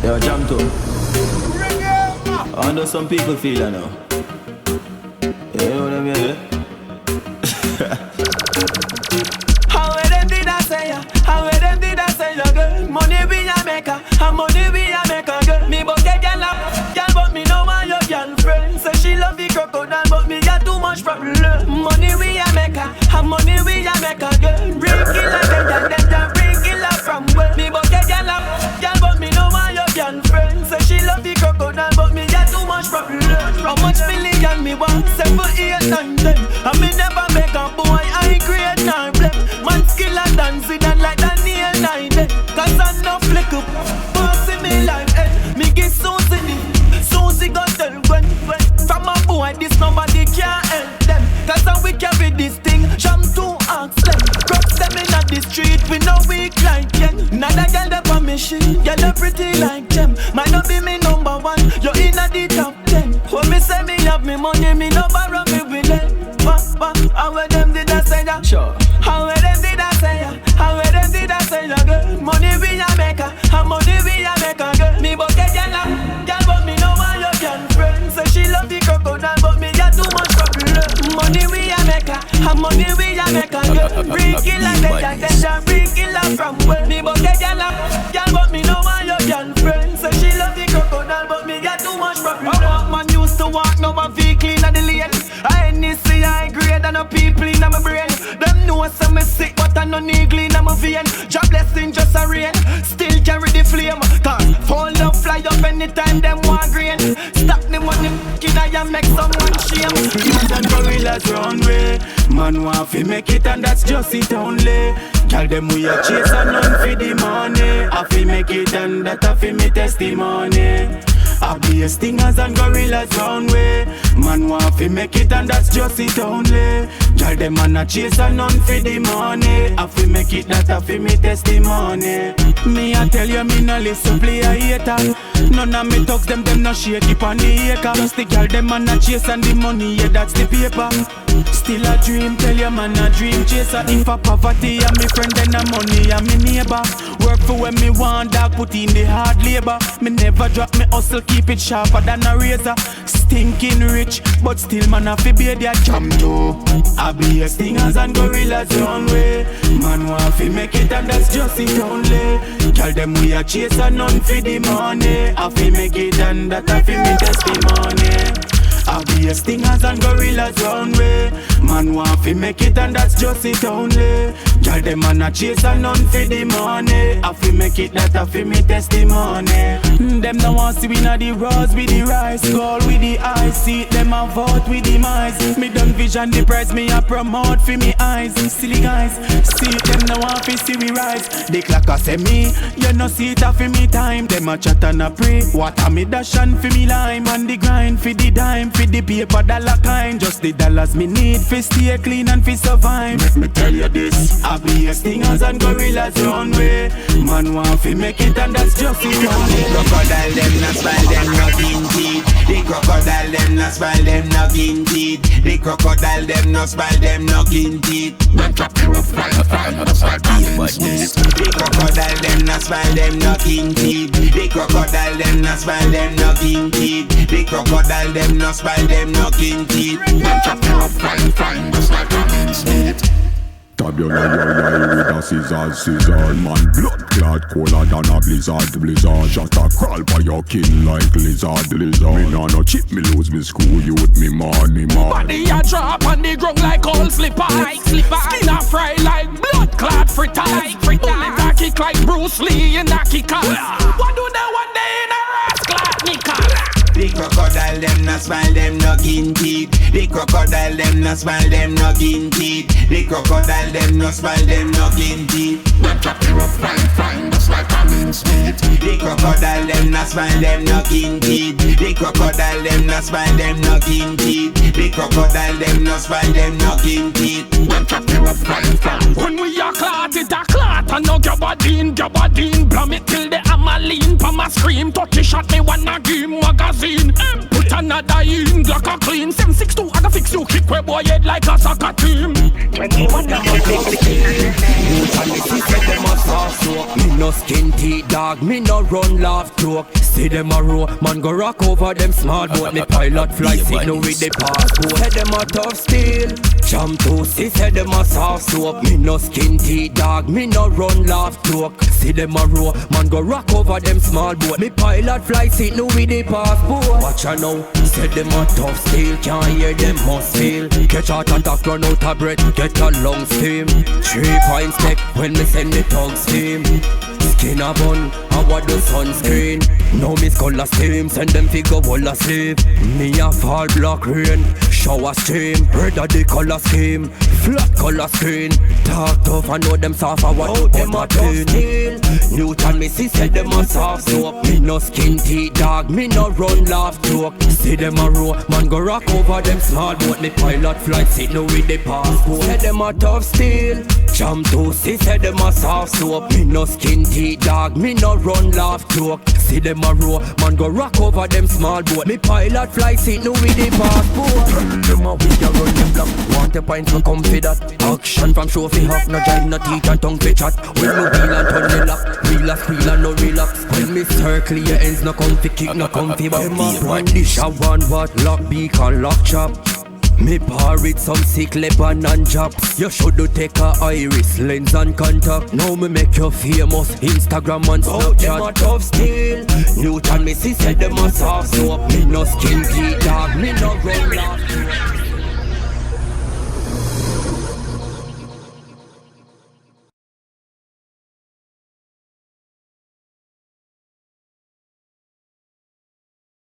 Yo, JAM2. I know some people feel I know. You know what I mean? How them did I say ya? How them did I say ya, girl? Money be a maker, and money be a maker, girl. Me bucket girl up, girl, but me no want your girlfriend. Say she love the crocodile, but me got too much problem. Money we a maker, and money we a maker, girl. Bring it like them, bring it up from where. Me bucket girl up, girl, but me no want your girlfriend. Say she love the crocodile, but me got too much problem. How much million me want? 7, 8, 9, 10. And me never make a boy, I create nor blame. Man skill and dancing and like Daniel 9. Cause I no flick up, passing me like hey. Me get Susie the, Susie got tell when from a boy this nobody can't help them. Cause how we carry this thing, JAM2 ask them. Cross them in the street, we no weak like them. Another girl that on me shit, girl that pretty like them. Might not be me number 1, you in the top 10. When me say me have me money, me no borrow me with them. How them did I say ya? Sure. How them did I say ya? How them did I say ya, girl? Money be a maker, and money be a maker, girl. Me bucket girl up, girl, but me no want your girlfriend. Say she love the crocodile, but me got too much problem. Money we a maker, and money we a maker, girl. Bring it like that, bring it up from where. Me bucket girl up, girl, but me no want your girlfriend. Say she love the crocodile, but me got too much problem. Man used to walk, now my vehicle in the lane. I ain't see high grade and no people in my brain. Them know some me sick, but I no needle in my vein. Job blessing just a rain, still carry the flame. Cause fall up, fly up anytime them want grain. Stop the money, kid I make someone shame. Kids and gorillas run way. Man want fi make it and that's just it only. Tell them we a chase and none fi the money. I fi make it and that I fi me testimony. I be a stingers and gorillas round way. Man want fi make it and that's just it only. Tell them man a chase and none fi the money. I fi make it that I fi me testimony. Me I tell you me no listen play a hater. None of me talks them no shake it on the acre. Just the girl them man a chase and the money, yeah that's the paper. Still a dream, tell your man a dream chaser. If a poverty and me friend then a money and me neighbor. Work for when me want dog, put in the hard labor. Me never drop me hustle, keep it sharper than a razor. Stinking rich, but still man a fi be their JAM2. I be a stingers and gorillas run way. Man want fi make it and that's just it only. Tell them we a chase and none fi the money. I fi make it and that I fi me testimony. I be a stingers and gorillas run way. Man want fi make it and that's just it only. Tell them man a chase and none fi the money. I fi make it that I fi me testimony. Them no want see we na the rose with the rice, call with the eyes, see them a vote with the mice. Me done vision the price, me a promote fi me eyes. Silly guys, see them no want fi see we rise. The clock a say me, you no see it a fi me time. Them a chat and a pray, what a me dash and fi me lime. And the grind fi the dime, fi the paper dollar kind. Just the dollars me need fi stay clean and fi survive. Make me tell you this, I be a stingers and gorillas run way. Man want fi make it and that's just it only. Crocodile them not smile, them not in teeth. The crocodile them not smile, them not in teeth. The crocodile them not smile, them not in teeth. When top you up, fine, that's like diamonds. The crocodile them not smile, them not in teeth. The crocodile them not smile, them not in teeth. The crocodile them not smile, them not in teeth. When top you up, fine, that's like diamonds. Tabula with a scissor, man. Blood clot colder than a blizzard. Shot a crawl by your kin like lizard. Me nah no chip, me lose me school youth, me money. Body a drop on the ground like old slipper. Skin a fry like blood clot fritters. Bullet a kick like Bruce Lee in a kickers. What do they want they in a rascal knickers? The crocodile them not smile, them not in teeth. The crocodile them not smile, them not in teeth. The crocodile them not smile, them not in teeth. When top you up, fine, that's like a mincemeat. The crocodile them not smile, them not in teeth. The crocodile them not smile, them not in teeth. The crocodile them not smile, them not in teeth. When top you up, fine. When we a clot, it a clot. And no gabardine. Blum it till the hammer lean. Pama scream, 30 shot me wanna give magazine. Put another in, Glock a clean. 762, I can fix you, kick where boy head like a soccer team. 21 number 6. You tell me she said them a sauce, so me no no skin teeth dog, me no run laugh joke. See them a row, man go rock over them small boat. Me pilot fly signal with the passport. Say them a tough steel, JAM2 see say them a soft soap. Me no skin teeth dog, me no run laugh joke. See them a row, man go rock over them small boat. Me pilot fly signal with the passport. Watch ya now, say them a tough steel, can't hear them must feel. Catch out attack, run out of breath, get a long steam. 3 points neck when me send the tongue steam. Skin a bun, I want the sunscreen. Now me color steam, send them figure wall asleep. Me a fall block rain, shower stream. Red of the color scheme, flat color screen. Talk tough, I know them soft, I want them a tough steel. Newton me see say them a soft soap. Me no skin teeth dog, me no run laugh joke. See them a row, man go rock over them small boat. Me pilot flight signal with the passport. Say them a tough steel, JAM2 see say them a soft soap. Me no skin teeth dog, me no run laugh joke. See them a row, man go rock over them small boat. Me pilot fly signal with the passport. Tell them a we a run them block. Want a pint for come for that. Action from show fi half, no jive, no teeth and tongue fi chat. When me wheel and turn the lock, wheel a squeal and no relax. When me circle your ends, no come fi kick, no come fi back. One dish a one what, lock beak and lock chop. Me par with some sick Lebanon and chops. You should do take a iris lens and contact. Now me make you famous Instagram and Snapchat. Them a tough steel, Newton me see say them a soft soap. Me no skin teeth dog, me no run laugh.